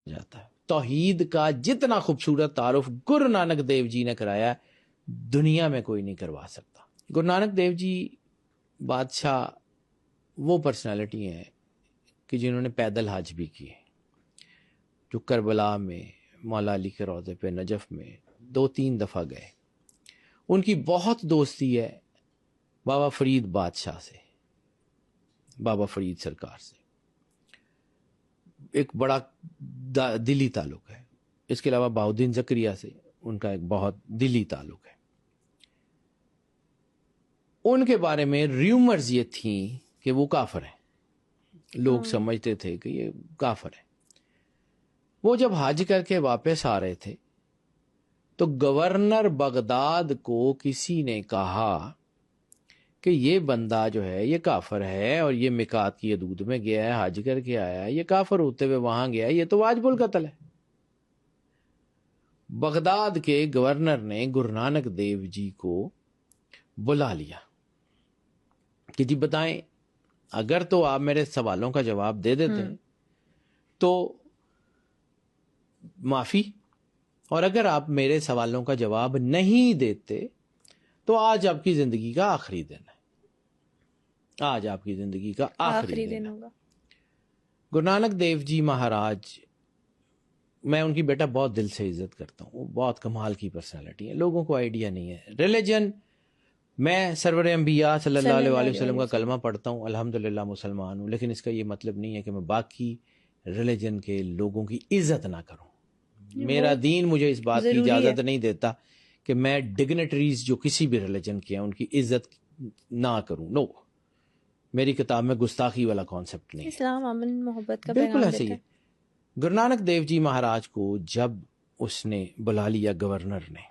جاتا ہے. توحید کا جتنا خوبصورت تعارف گرو نانک دیو جی نے کرایا دنیا میں کوئی نہیں کروا سکتا. گرو نانک دیو جی بادشاہ وہ پرسنالٹی ہیں کہ جنہوں نے پیدل حج بھی کیے, جو کربلا میں مولا علی کے روضے پہ نجف میں 2-3 دفعہ گئے. ان کی بہت دوستی ہے بابا فرید بادشاہ سے, بابا فرید سرکار سے ایک بڑا دلی تعلق ہے. اس کے علاوہ بہاؤالدین زکریا سے ان کا ایک بہت دلی تعلق ہے. ان کے بارے میں ریومرز یہ تھیں کہ وہ کافر ہیں, لوگ سمجھتے تھے کہ یہ کافر ہیں. وہ جب حج کر کے واپس آ رہے تھے تو گورنر بغداد کو کسی نے کہا کہ یہ بندہ جو ہے یہ کافر ہے اور یہ میقات کی حدود میں گیا ہے, حج کر کے آیا ہے, یہ کافر ہوتے ہوئے وہاں گیا ہے, یہ تو واجب القتل ہے. بغداد کے گورنر نے گرو نانک دیو جی کو بلا لیا کہ جی بتائیں, اگر تو آپ میرے سوالوں کا جواب دے دیتے ہیں تو معافی, اور اگر آپ میرے سوالوں کا جواب نہیں دیتے تو آج آپ کی زندگی کا آخری دن ہے, آج آپ کی زندگی کا آخری دن ہوگا. گرو نانک دیو جی مہاراج, میں ان کی بیٹا بہت دل سے عزت کرتا ہوں, وہ بہت کمال کی پرسنالٹی ہے. لوگوں کو آئیڈیا نہیں ہے ریلیجن. میں سرور انبیاء صلی اللہ علیہ وسلم کا کلمہ پڑھتا ہوں, الحمدللہ مسلمان ہوں, لیکن اس کا یہ مطلب نہیں ہے کہ میں باقی ریلیجن کے لوگوں کی عزت نہ کروں. میرا دین مجھے اس بات کی اجازت نہیں دیتا کہ میں ڈگنیٹریز جو کسی بھی ریلیجن کے ہیں ان کی عزت نہ کروں. نو, میری کتاب میں گستاخی والا کانسیپٹ نہیں. اسلام امن محبت کا بالکل پیغام ایسے ہی دیتا ہے. ہے. گرو نانک دیو جی مہاراج کو جب اس نے بلا لیا گورنر نے,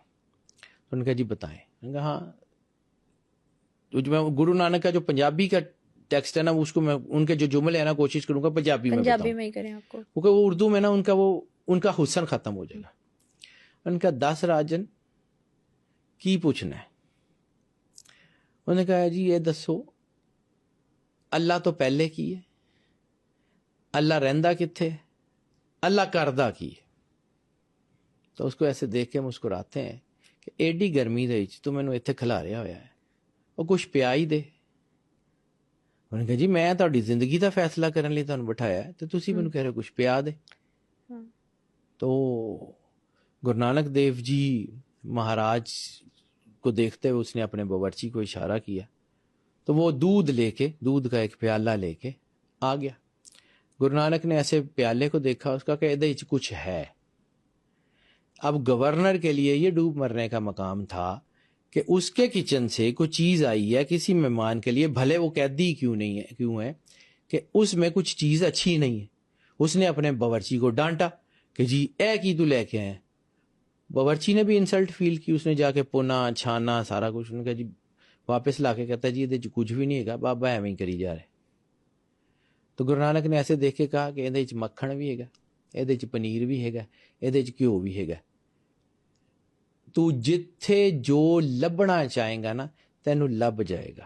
تو ان کا جی بتائیں, ان کا ہاں, گرو نانک کا جو پنجابی کا ٹیکسٹ ہے نا, اس کو میں ان کے جو جملے ہیں نا کوشش کروں گا پنجابی میں بتاؤں, میں ہی کریں آپ کو, کیونکہ وہ اردو میں نا ان کا حسن ختم ہو جائے گا. ان کا 10 راجن کی پوچھنا ہے. انہوں نے کہا جی یہ دسو اللہ تو پہلے کی ہے, اللہ رہندا کتھے, اللہ کردہ کی ہے. تو اس کو ایسے دیکھ کے مسکراتے ہیں کہ ایڈی گرمی دے تو مینوں ایتھے کھلاریا ہویا ہے, اور کچھ پیا ہی دے. انہوں نے کہا جی میں تہاڈی زندگی دا فیصلہ کرن لئی تانوں بٹھایا ہے تے تسی مینوں کہہ رہے ہو کچھ پیا دے. تو گرو نانک دیو جی مہاراج کو دیکھتے ہوئے اس نے اپنے باورچی کو اشارہ کیا, تو وہ دودھ کا ایک پیالہ لے کے آ گیا. گرو نانک نے ایسے پیالے کو دیکھا, اس کا کہ ادھے وچ کچھ ہے. اب گورنر کے لیے یہ ڈوب مرنے کا مقام تھا کہ اس کے کچن سے کوئی چیز آئی ہے کسی مہمان کے لیے, بھلے وہ قیدی کیوں ہے کہ اس میں کچھ چیز اچھی نہیں ہے. اس نے اپنے باورچی کو ڈانٹا کہ جی اے کی تو لے کے آئے. باورچی نے بھی انسلٹ فیل کی, اس نے جا کے پونا چھانا سارا کچھ, انہوں نے کہا جی واپس لا کے کہتا ہے جی یہ کچھ بھی نہیں ہے, بابا ایویں ہی کری جا رہے. تو گرو نانک نے ایسے دیکھ کے کہا کہ یہ مکھن بھی ہے, یہ پنیر بھی ہے, یہ گھیو بھی ہے. تو جتھے جو لبنا چاہے گا نا تینوں لب جائے گا.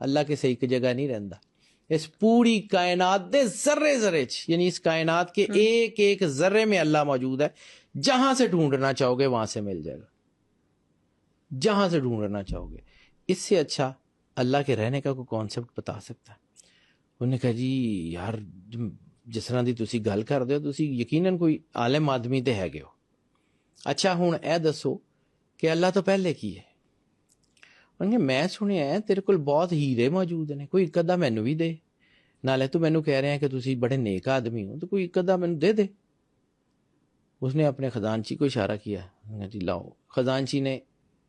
اللہ کے سے ایک جگہ نہیں رہندا. اس پوری کائنات دے ذرے ذرے یعنی اس کائنات کے ایک ایک ذرے میں اللہ موجود ہے. جہاں سے ڈھونڈنا چاہو گے وہاں سے مل جائے گا, جہاں سے ڈھونڈنا چاہو گے. اس سے اچھا اللہ کے رہنے کا کوئی کانسیپٹ بتا سکتا ہے. انہوں نے کہا جی یار جس طرح دی تسی گل کر دے ہو تسی یقیناً کوئی عالم آدمی تے ہے گے ہو. اچھا ہن اے دسو کہ اللہ تو پہلے کی ہے. انہوں نے میں سنیا ہے تیرے کول بہت ہیرے موجود نے, کوئی ایک ادھا مینوں بھی دے. نالے تو مینوں کہہ رہے ہیں کہ تسی بڑے نیک آدمی ہو, تو کوئی ایک ادھا مینوں دے دے. اس نے اپنے خزانچی کو اشارہ کیا, جی لاؤ. خزانچی نے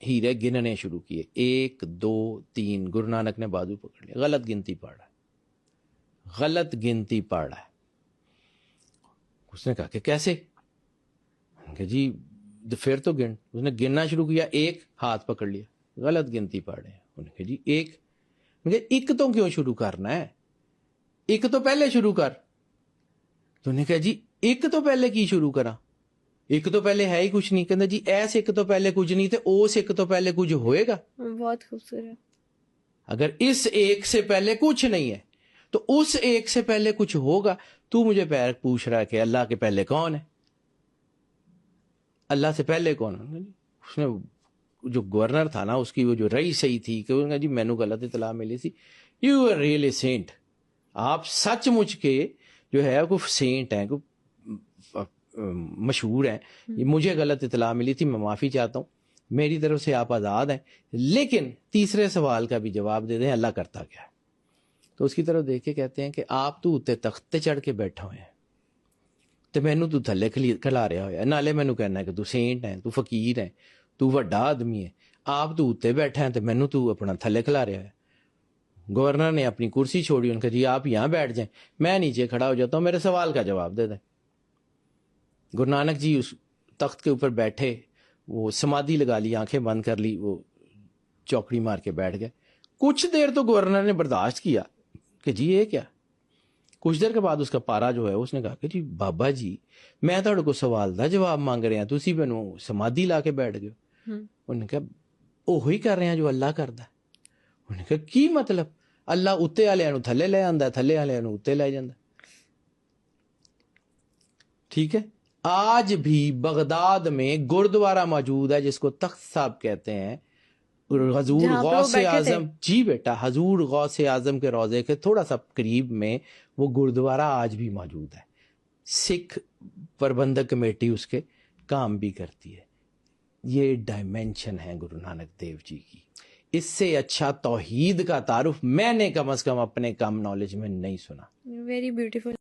ہیرے گننے شروع کیے, 1 2 3. گرو نانک نے بازو پکڑ لیا, غلط گنتی پڑھ رہا ہے, غلط گنتی پڑھ رہا ہے. اس نے کہا کہ کیسے, کہ جی پھر تو گن. اس نے گننا شروع کیا, 1 ہاتھ پکڑ لیا, غلط گنتی پڑھ رہے ہیں. انہوں نے کہا جی 1. ایک تو کیوں شروع کرنا ہے, ایک تو پہلے شروع کر. تو انہوں نے کہا جی ایک تو پہلے کی شروع کرا, ایک تو پہلے ہے ہی کچھ نہیں. کہنا جی ایس ایک تو پہلے کچھ نہیں تو اس ایک تو پہلے کچھ ہوئے گا. بہت خوبصورت. اگر اس ایک سے پہلے کچھ نہیں ہے تو اس ایک سے پہلے کچھ ہوگا. تو مجھے پوچھ رہا ہے کہ اللہ کے پہلے کون ہے, اللہ سے پہلے کون ہے؟ اس نے جو گورنر تھا نا, اس کی وہ جو رئیس صحیح تھی کہ انہوں نے جی مینو غلط اطلاع ملی تھی. یو آر ریئلی سینٹ, آپ سچ مچ کے جو ہے کوئی سینٹ ہیں, کوئی مشہور ہیں. مجھے غلط اطلاع ملی تھی, میں معافی چاہتا ہوں, میری طرف سے آپ آزاد ہیں. لیکن تیسرے سوال کا بھی جواب دے دیں, اللہ کرتا کیا ہے. تو اس کی طرف دیکھ کے کہتے ہیں کہ آپ تو اتنے تخت تے چڑھ کے بیٹھے ہوئے ہیں تو مینو تو تھلے کھلا رہا ہوا, نالے مینو کہنا ہے کہ تو سینٹ ہے, تو فقیر ہے, تو وڈا آدمی ہے. آپ تو اتنے بیٹھے ہیں تو مینو تو اپنا تھلے کھلا رہا ہے. گورنر نے اپنی کرسی چھوڑی, ان کا جی آپ یہاں بیٹھ جائیں, میں نیچے کھڑا ہو جاتا ہوں, میرے سوال کا جواب دے دیں. گرو نانک جی اس تخت کے اوپر بیٹھے, وہ سمادھی لگا لی, آنکھیں بند کر لی, وہ چوکڑی مار کے بیٹھ گئے. کچھ دیر تو گورنر نے برداشت کیا کہ جی یہ کیا. کچھ دیر کے بعد اس کا پارا جو ہے اس نے کہا کہ جی بابا جی میں تھوڑے کو سوال دا جواب مانگ رہے ہیں, تسی مینوں سمادھی لا کے بیٹھ گئے. انہوں نے کہا اوہی کر رہے ہیں جو اللہ کردا ہے. انہوں نے کہا کی مطلب, اللہ اتے والے نوں تھلے لے آندا ہے, تھلے والے نوں اتے لے جاندا. ٹھیک ہے, آج بھی بغداد میں گردوارہ موجود ہے جس کو تخت صاحب کہتے ہیں, حضور غوث اعظم, جی بیٹا, حضور غوث اعظم کے روضے کے تھوڑا سا قریب میں وہ گردوارہ آج بھی موجود ہے. سکھ پربندک کمیٹی اس کے کام بھی کرتی ہے. یہ ڈائمینشن ہے گرو نانک دیو جی کی. اس سے اچھا توحید کا تعارف میں نے کم از کم اپنے کم نالج میں نہیں سنا. Very beautiful.